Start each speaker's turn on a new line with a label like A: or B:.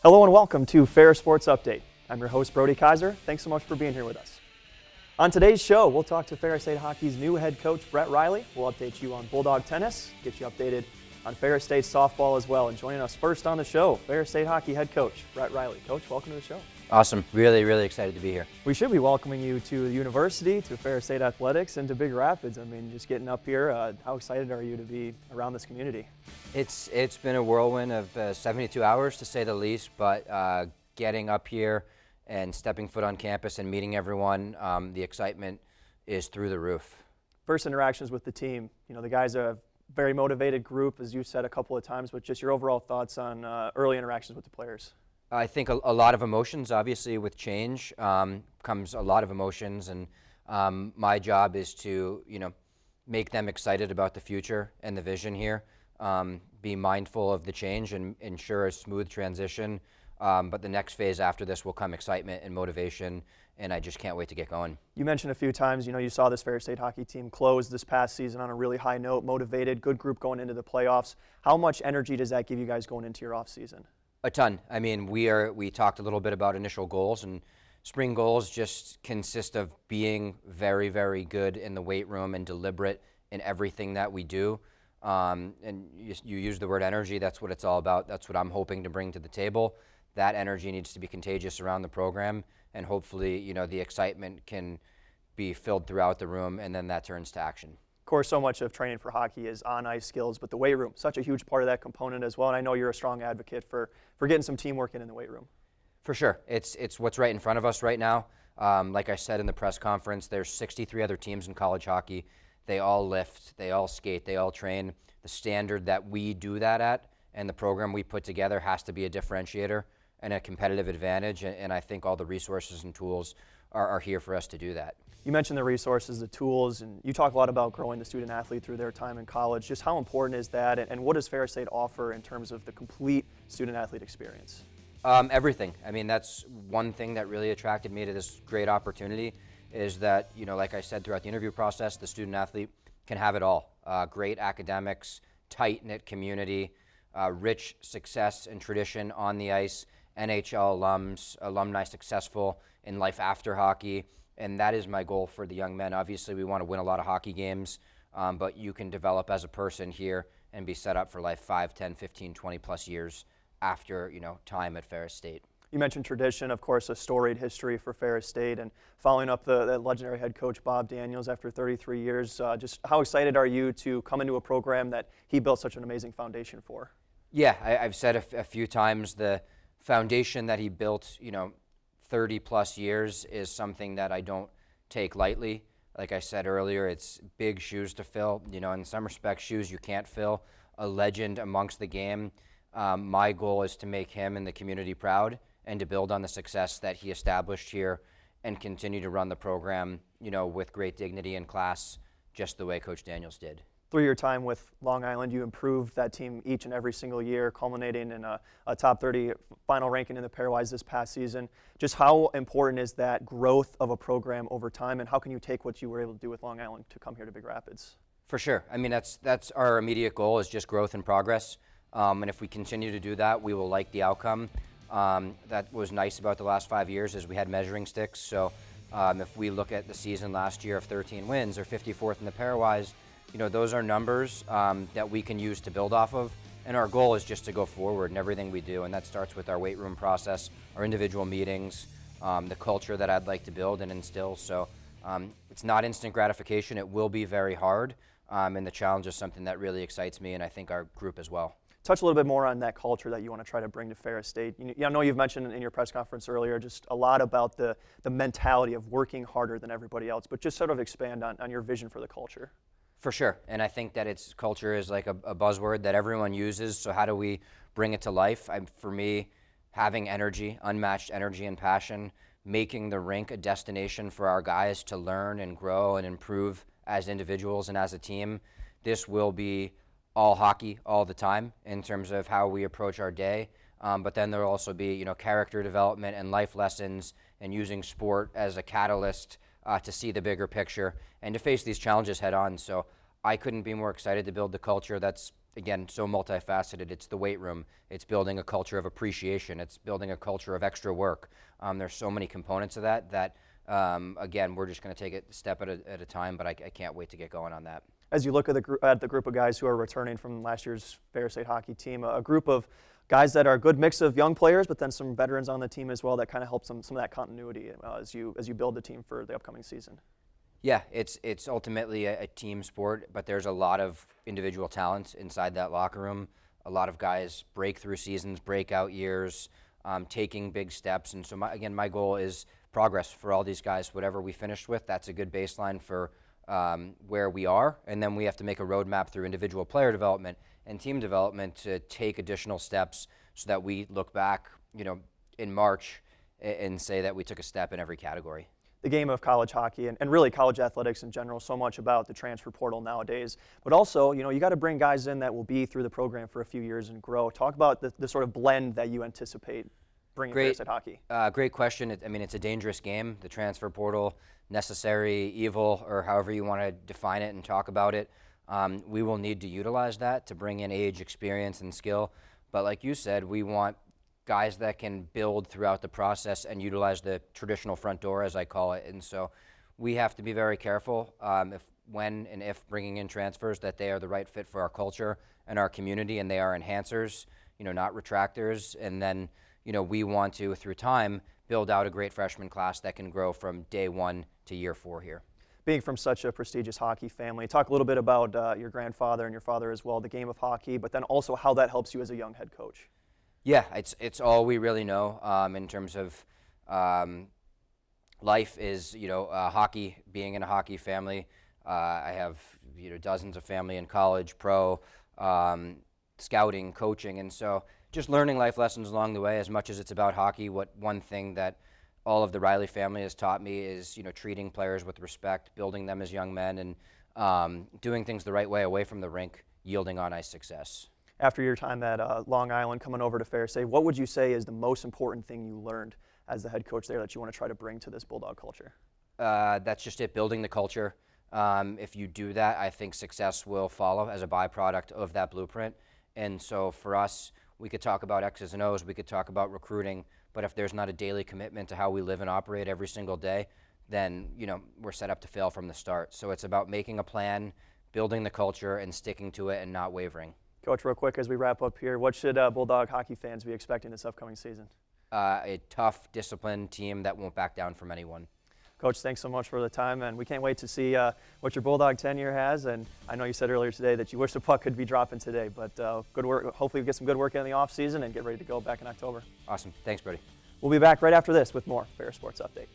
A: Hello and welcome to Ferris Sports Update. I'm your host, Brody Keiser. Thanks so much for being here with us. On today's show, we'll talk to Ferris State Hockey's new head coach, Brett Riley. We'll update you on Bulldog tennis, get you updated on Ferris State softball as well. And joining us first on the show, Ferris State Hockey head coach, Brett Riley. Coach, welcome to the show.
B: Awesome. Really excited to be here.
A: We should be welcoming you to the university, to Ferris State Athletics, and to Big Rapids. I mean, just getting up here, how excited are you to be around this community?
B: It's been a whirlwind of 72 hours, to say the least, but getting up here and stepping foot on campus and meeting everyone, the excitement is through the roof.
A: First interactions with the team, you know, the guys are a very motivated group, as you said a couple of times, but just your overall thoughts on early interactions with the players.
B: I think a lot of emotions, obviously, with change comes a lot of emotions, and my job is to, make them excited about the future and the vision here, be mindful of the change and ensure a smooth transition. But the next phase after this will come excitement and motivation, and I just can't wait to get going. You
A: mentioned a few times, you saw this Ferris State hockey team close this past season on a really high note, motivated, good group going into the playoffs. How much energy does that give you guys going into your off season?
B: A ton. I mean, we talked a little bit about initial goals, and spring goals just consist of being very good in the weight room and deliberate in everything that we do. And you use the word energy. That's what it's all about. That's what I'm hoping to bring to the table. That energy needs to be contagious around the program, and hopefully, the excitement can be filled throughout the room, and then that turns to action.
A: Of course, so much of training for hockey is on-ice skills, but the weight room, such a huge part of that component as well, and I know you're a strong advocate for getting some teamwork in the weight room.
B: For sure. It's what's right in front of us right now. Like I said in the press conference, there's 63 other teams in college hockey. They all lift, they all skate, they all train. The standard that we do that at and the program we put together has to be a differentiator and a competitive advantage, and I think all the resources and tools are here for us to do that.
A: You mentioned the resources, the tools, and you talk a lot about growing the student athlete through their time in college. Just how important is that, and what does Ferris State offer in terms of the complete student athlete experience?
B: Everything. I mean, that's one thing that really attracted me to this great opportunity is that, like I said throughout the interview process, the student athlete can have it all. Great academics, tight-knit community, rich success and tradition on the ice, NHL alums, alumni successful in life after hockey, and that is my goal for the young men. Obviously, we want to win a lot of hockey games, but you can develop as a person here and be set up for life 5, 10, 15, 20 plus years after, time at Ferris State.
A: You mentioned tradition, of course, a storied history for Ferris State, and following up the legendary head coach Bob Daniels after 33 years, just how excited are you to come into a program that he built such an amazing foundation for?
B: Yeah, I've said a few times the foundation that he built, 30 plus years is something that I don't take lightly. Like I said earlier, it's big shoes to fill. In some respects, shoes you can't fill. A legend amongst the game. My goal is to make him and the community proud and to build on the success that he established here and continue to run the program, with great dignity and class, just the way Coach Daniels did.
A: Through your time with Long Island, you improved that team each and every single year, culminating in a top 30 final ranking in the pairwise this past season. Just how important is that growth of a program over time, and how can you take what you were able to do with Long Island to come here to Big Rapids?
B: For sure. I mean, that's our immediate goal, is just growth and progress. And if we continue to do that, we will like the outcome. That was nice about the last 5 years is we had measuring sticks. So if we look at the season last year of 13 wins or 54th in the pairwise, those are numbers that we can use to build off of. And our goal is just to go forward in everything we do. And that starts with our weight room process, our individual meetings, the culture that I'd like to build and instill. So it's not instant gratification. It will be very hard. And the challenge is something that really excites me, and I think our group as well.
A: Touch a little bit more on that culture that you want to try to bring to Ferris State. I know you've mentioned in your press conference earlier just a lot about the mentality of working harder than everybody else, but just sort of expand on your vision for the culture.
B: For sure, and I think that culture is like a buzzword that everyone uses, so how do we bring it to life? For me, having energy, unmatched energy and passion, making the rink a destination for our guys to learn and grow and improve as individuals and as a team. This will be all hockey all the time in terms of how we approach our day, but then there will also be character development and life lessons and using sport as a catalyst to see the bigger picture and to face these challenges head on. So I couldn't be more excited to build the culture that's again, so multifaceted. It's the weight room. It's building a culture of appreciation. It's building a culture of extra work. There's so many components of that again, we're just going to take it step at a time, but I can't wait to get going on that.
A: As you look at the group of guys who are returning from last year's Ferris State hockey team, a group of guys that are a good mix of young players, but then some veterans on the team as well that kind of help some of that continuity as you build the team for the upcoming season.
B: Yeah, it's ultimately a team sport, but there's a lot of individual talent inside that locker room. A lot of guys breakthrough seasons, breakout years, taking big steps. And so, my goal is progress for all these guys. Whatever we finished with, that's a good baseline for where we are. And then we have to make a roadmap through individual player development and team development to take additional steps so that we look back, in March and say that we took a step in every category.
A: The game of college hockey and really college athletics in general, so much about the transfer portal nowadays. But also, you got to bring guys in that will be through the program for a few years and grow. Talk about the sort of blend that you anticipate bringing Ferris State hockey.
B: Great question. It's a dangerous game, the transfer portal, necessary evil, or however you want to define it and talk about it. We will need to utilize that to bring in age, experience, and skill. But like you said, we want guys that can build throughout the process and utilize the traditional front door, as I call it. And so we have to be very careful when and if bringing in transfers that they are the right fit for our culture and our community, and they are enhancers, not retractors. And then, we want to, through time, build out a great freshman class that can grow from day 1 to year 4 here.
A: Being from such a prestigious hockey family, talk a little bit about your grandfather and your father as well, the game of hockey, but then also how that helps you as a young head coach.
B: Yeah, it's all we really know in terms of life is, hockey, being in a hockey family. I have, dozens of family in college, pro, scouting, coaching, and so just learning life lessons along the way as much as it's about hockey. One thing that all of the Riley family has taught me is, treating players with respect, building them as young men, and doing things the right way away from the rink, yielding on ice success.
A: After your time at Long Island, coming over to Ferris State, what would you say is the most important thing you learned as the head coach there that you want to try to bring to this Bulldog culture?
B: That's just it, building the culture. If you do that, I think success will follow as a byproduct of that blueprint. And so for us, we could talk about X's and O's, we could talk about recruiting, but if there's not a daily commitment to how we live and operate every single day, then we're set up to fail from the start. So it's about making a plan, building the culture, and sticking to it and not wavering.
A: Coach, real quick as we wrap up here, what should Bulldog hockey fans be expecting this upcoming season?
B: A tough, disciplined team that won't back down from anyone.
A: Coach, thanks so much for the time, and we can't wait to see what your Bulldog tenure has. And I know you said earlier today that you wish the puck could be dropping today, but good work. Hopefully we get some good work in the offseason and get ready to go back in October.
B: Awesome. Thanks, Brody.
A: We'll be back right after this with more Ferris Sports Update.